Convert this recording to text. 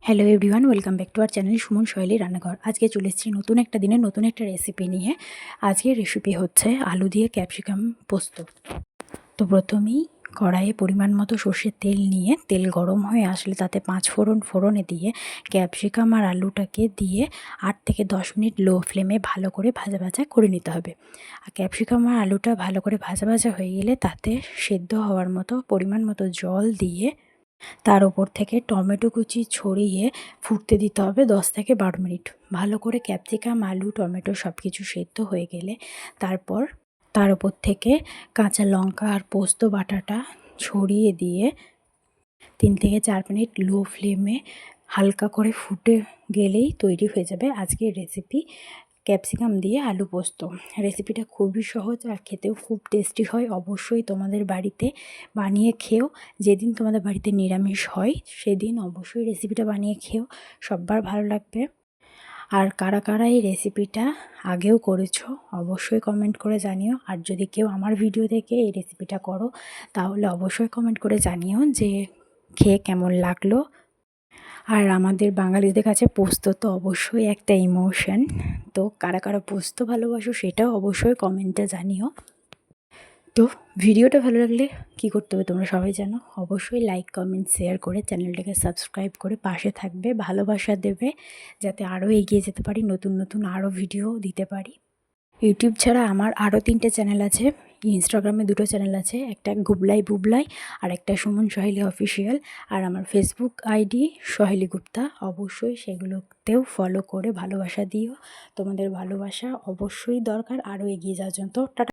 Hello everyone, welcome back to our channel Suman শৈলী রান্নাঘর। আজকে চলে এসেছি নতুন একটা দিনে নতুন একটা রেসিপি নিয়ে। আজকের রেসিপি হচ্ছে আলু দিয়ে ক্যাপসিকাম পোস্ত। তো প্রথমেই কড়াইয়ে পরিমাণ মতো সর্ষের তেল নিয়ে তেল গরম হয়ে আসলে তাতে 5 ফোড়নে দিয়ে ক্যাপসিকাম আর আলুটাকে দিয়ে 8 থেকে 10 মিনিট লো ফ্লেমে ভালো করে ভাজা করে নিতে হবে। আর ক্যাপসিকাম আর আলুটা ভালো করে ভাজা হয়ে গেলে তাতে সেদ্ধ হওয়ার মতো পরিমাণ মতো জল দিয়ে তার ওপর থেকে টমেটো কুচি ছড়িয়ে ফুটতে দিতে হবে 10 থেকে 12 মিনিট। ভালো করে ক্যাপসিকাম, আলু, টমেটো সব কিছু সেদ্ধ হয়ে গেলে তারপর তার ওপর থেকে কাঁচা লঙ্কা আর পোস্ত বাটাটা ছড়িয়ে দিয়ে 3 থেকে 4 মিনিট লো ফ্লেমে হালকা করে ফুটে গেলেই তৈরি হয়ে যাবে আজকের রেসিপি ক্যাপসিকাম দিয়ে আলু পোস্ত। রেসিপিটা খুবই সহজ আর খেতেও খুব টেস্টি হয়। অবশ্যই তোমাদের বাড়িতে বানিয়ে খেও। যেদিন তোমাদের বাড়িতে নিরামিষ হয় সেদিন অবশ্যই রেসিপিটা বানিয়ে খেও, সব্বার ভালো লাগবে। আর কারা কারা এই রেসিপিটা আগেও করেছো অবশ্যই কমেন্ট করে জানিও। আর যদি কেউ আমার ভিডিও দেখে এই রেসিপিটা করো তাহলে অবশ্যই কমেন্ট করে জানিও যে খেয়ে কেমন লাগলো। আর আমাদের বাঙালিদের কাছে পোস্ত তো অবশ্যই একটা ইমোশন। তো কারা কারা পোস্ত ভালোবাসো সেটাও অবশ্যই কমেন্টে জানিও। তো ভিডিওটা ভালো লাগলে কী করতে হবে তোমরা সবাই জানো, অবশ্যই লাইক, কমেন্ট, শেয়ার করে চ্যানেলটাকে সাবস্ক্রাইব করে পাশে থাকবে, ভালোবাসা দেবে যাতে আরও এগিয়ে যেতে পারি, নতুন আরও ভিডিও দিতে পারি। ইউটিউব ছাড়া আমার আরও 3টে চ্যানেল আছে। ইনস্টাগ্রামে 2টো চ্যানেল আছে, একটা গুবলাই বুবলাই আর একটা সুমন সহেলি অফিসিয়াল। আর আমার ফেসবুক আইডি সহেলি গুপ্তা। অবশ্যই সেগুলোতেও ফলো করে ভালোবাসা দিও। তোমাদের ভালোবাসা অবশ্যই দরকার আরও এগিয়ে যাওয়ার জন্য। তো টাটা।